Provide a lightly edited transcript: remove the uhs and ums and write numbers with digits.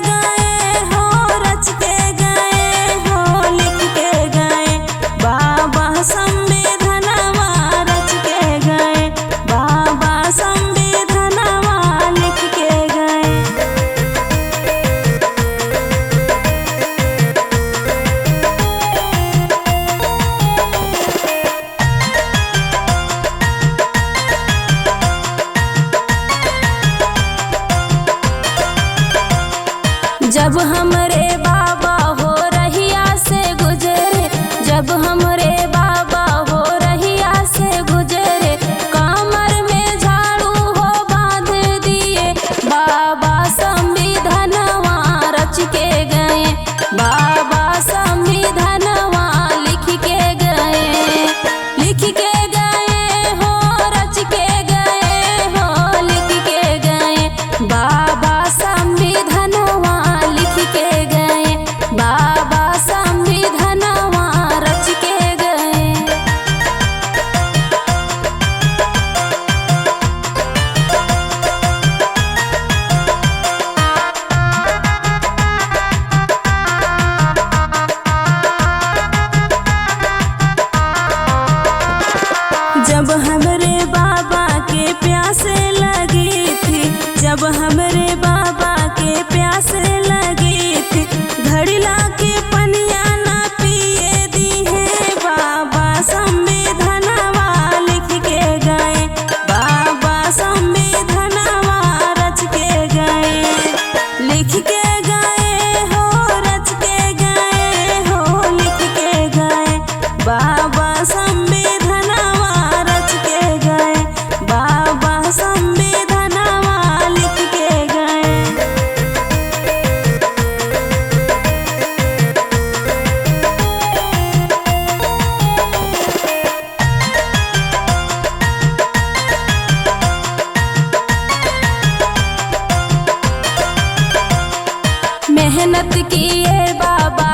गए हो, रच के गए हो, लिख के गए बाबा संविधानवा, रच के गए बाबा संविधानवा, लिख के गए। जब हमरे बाबा हो रहिया से गुजरे, जब हमरे बाबा हो रहिया से गुजरे, कमर में झाड़ू हो बांध दिए बाबा संविधानवा, रच के गए बाबा संविधानवा, लिख के गए, लिख के गए हो, रच के गए हो, लिख के गए बाबा संविधानवा, लिख के गए बाबा संविधानवा, रच के गए। जब हमरे बाबा के प्यास लगी थी, जब हमरे बाबा के प्यास लगी थी, घड़िला के पनिया ना पिए दी है बाबा संविधानवा, लिख के गए बाबा संविधानवा, रच के गए, लिख के गए हो, रच के गए हो, लिख के गए बाबा संविधानवा, रच के गए बाबा संविधानवा, लिख के गए। मेहनत किए बाबा